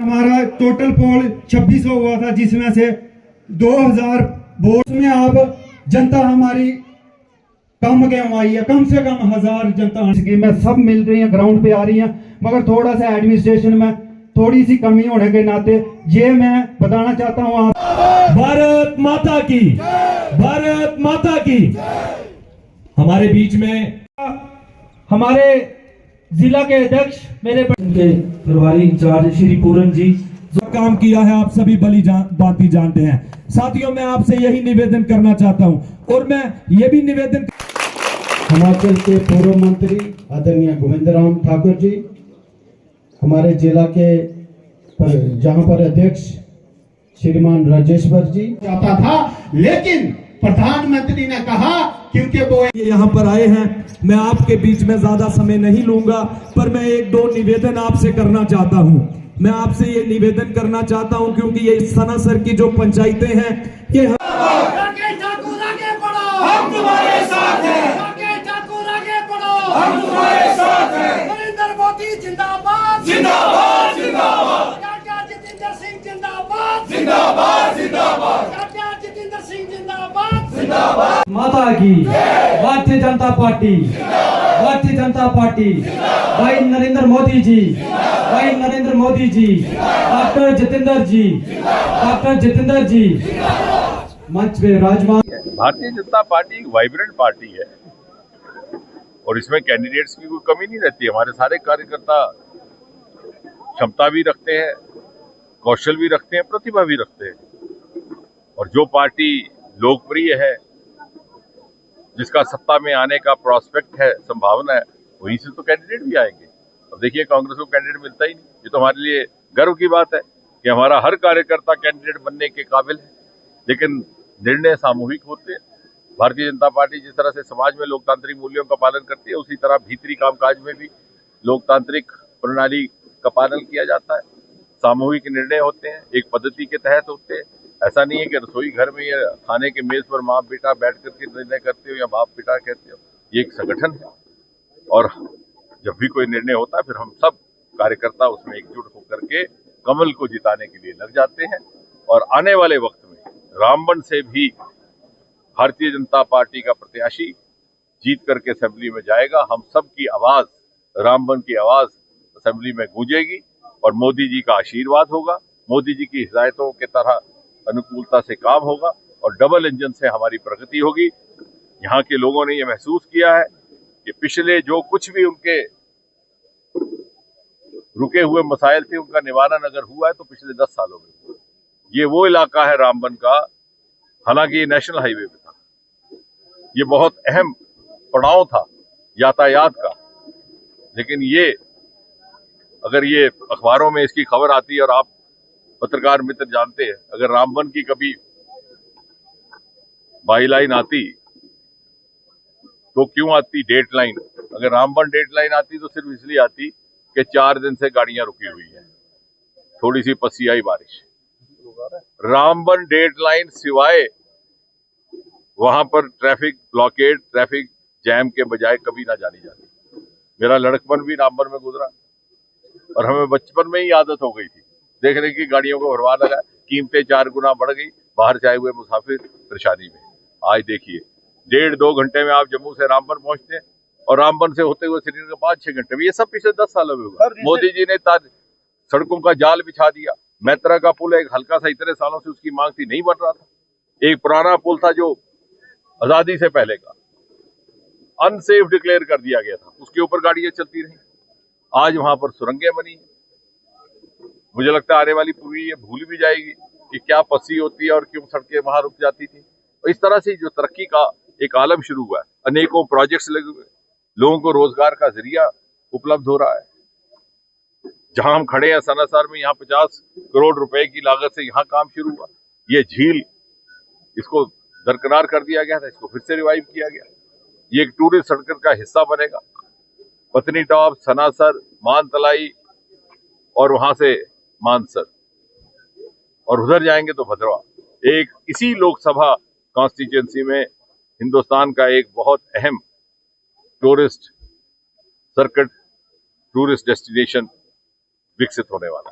हमारा टोटल पोल 2600 हुआ था, जिसमें से 2000 वोट में अब जनता हमारी कम क्यों आई है? कम से कम 1000 जनता स्कीमें सब मिल रही हैं, ग्राउंड पे आ रही हैं, मगर थोड़ा सा एडमिनिस्ट्रेशन में थोड़ी सी कमी होने के नाते ये मैं बताना चाहता हूँ। आप भारत माता की, भारत माता की। हमारे बीच में हमारे जिला के अध्यक्ष मेरे प्रभारी इंचार्ज श्री पूरन जी जो काम किया है आप सभी बाती जानते हैं। साथियों, मैं आपसे यही निवेदन करना चाहता हूं और मैं ये भी निवेदन हिमाचल के पूर्व मंत्री आदरणीय गोविंद राम ठाकुर जी, हमारे जिला के जहां पर अध्यक्ष श्रीमान राजेश्वर जी जाता था, लेकिन प्रधानमंत्री ने कहा क्योंकि वो यहाँ पर आए हैं, मैं आपके बीच में ज्यादा समय नहीं लूंगा, पर मैं एक दो निवेदन आपसे करना चाहता हूँ। मैं आपसे ये निवेदन करना चाहता हूँ क्योंकि ये सनासर की जो पंचायतें हैं ये हम तुम्हारे साथ हैं, हम तुम्हारे साथ हैं। नरेंद्र मोदी जिंदाबाद, जिंदाबाद, जिंदाबाद। जितेंद्र सिंह जिंदाबाद, जिंदाबाद, जिंदाबाद। जितेंद्र सिंह जिंदाबाद, जिंदाबाद। माता की भारतीय जनता पार्टी, भारतीय जनता पार्टी, भाई नरेंद्र मोदी जी, भाई नरेंद्र मोदी जी, डॉक्टर जितेंद्र जी, डॉक्टर जितेंद्र जी मंच पे राजमान। भारतीय जनता पार्टी एक वाइब्रेंट पार्टी है और इसमें कैंडिडेट्स की कोई कमी नहीं रहती है। हमारे सारे कार्यकर्ता क्षमता भी रखते हैं, कौशल भी रखते हैं, प्रतिभा भी रखते हैं। और जो पार्टी लोकप्रिय है, जिसका सत्ता में आने का प्रोस्पेक्ट है, संभावना है, वहीं से तो कैंडिडेट भी आएंगे। अब देखिए, कांग्रेस को कैंडिडेट मिलता ही नहीं। ये तो हमारे लिए गर्व की बात है कि हमारा हर कार्यकर्ता कैंडिडेट बनने के काबिल है, लेकिन निर्णय सामूहिक होते हैं। भारतीय जनता पार्टी जिस तरह से समाज में लोकतांत्रिक मूल्यों का पालन करती है, उसी तरह भीतरी कामकाज में भी लोकतांत्रिक प्रणाली का पालन किया जाता है। सामूहिक निर्णय होते हैं, एक पद्धति के तहत होते हैं। ऐसा नहीं है कि रसोई घर में या खाने के मेज पर माँ बेटा बैठ करके निर्णय करते हो या बाप पिता कहते हो। ये एक संगठन है और जब भी कोई निर्णय होता है, फिर हम सब कार्यकर्ता उसमें एकजुट होकर के कमल को जिताने के लिए लग जाते हैं। और आने वाले वक्त में रामबन से भी भारतीय जनता पार्टी का प्रत्याशी जीत करके असेंबली में जाएगा। हम सब की आवाज, रामबन की आवाज असेंबली में गूंजेगी और मोदी जी का आशीर्वाद होगा। मोदी जी की हिदायतों के तरह अनुकूलता से काम होगा और डबल इंजन से हमारी प्रगति होगी। यहाँ के लोगों ने यह महसूस किया है कि पिछले जो कुछ भी उनके रुके हुए मसाइल थे, उनका निवारण अगर हुआ है तो पिछले 10 सालों में। ये वो इलाका है रामबन का, हालांकि ये नेशनल हाईवे पे था, ये बहुत अहम पड़ाव था यातायात का, लेकिन ये अगर ये अखबारों में इसकी खबर आती है और आप पत्रकार मित्र जानते हैं, अगर रामबन की कभी बाई लाइन आती तो क्यों आती डेट लाइन? अगर रामबन डेट लाइन आती तो सिर्फ इसलिए आती कि 4 दिन से गाड़ियां रुकी हुई है, थोड़ी सी पसियाई बारिश। रामबन डेट लाइन सिवाय वहां पर ट्रैफिक ब्लॉकेड, ट्रैफिक जैम के बजाय कभी ना जानी जाती। मेरा लड़कपन भी रामबन में गुजरा और हमें बचपन में ही आदत हो गई थी देखने की गाड़ियों को भरवा लगा। कीमतें 4 गुना बढ़ गई, बाहर से आए हुए मुसाफिर परेशानी में। आज देखिए, 1.5-2 घंटे में आप जम्मू से रामबन पहुंचते हैं और रामबन से होते हुए श्रीनगर 5-6 घंटे में। ये सब पिछले 10 सालों में हुआ। मोदी जी ने सड़कों का जाल बिछा दिया। मैत्रा का पुल एक हल्का सा, इतने सालों से उसकी मांग थी, नहीं बन रहा था। एक पुराना पुल था जो आजादी से पहले का, अनसेफ डिक्लेयर कर दिया गया था, उसके ऊपर गाड़ियां चलती रही। आज वहां पर सुरंगें बनी। मुझे लगता है आने वाली पीढ़ी ये भूल भी जाएगी कि क्या पसी होती है और क्यों सड़कें वहां रुक जाती थी। और इस तरह से जो तरक्की का एक आलम शुरू हुआ है, अनेकों प्रोजेक्ट्स लगे हुए, लोगों को रोजगार का जरिया उपलब्ध हो रहा है। जहां हम खड़े हैं सनासर में, यहाँ 50 करोड़ रुपए की लागत से यहाँ काम शुरू हुआ। ये झील, इसको दरकिनार कर दिया गया था, इसको फिर से रिवाइव किया गया। ये एक टूरिस्ट सर्किट का हिस्सा बनेगा। पत्नी टॉप, सनासर, मानतलाई और वहां से मानसर और उधर जाएंगे तो भद्रवा। एक इसी लोकसभा कॉन्स्टिट्यूएंसी में हिंदुस्तान का एक बहुत अहम टूरिस्ट सर्किट, टूरिस्ट डेस्टिनेशन विकसित होने वाला है।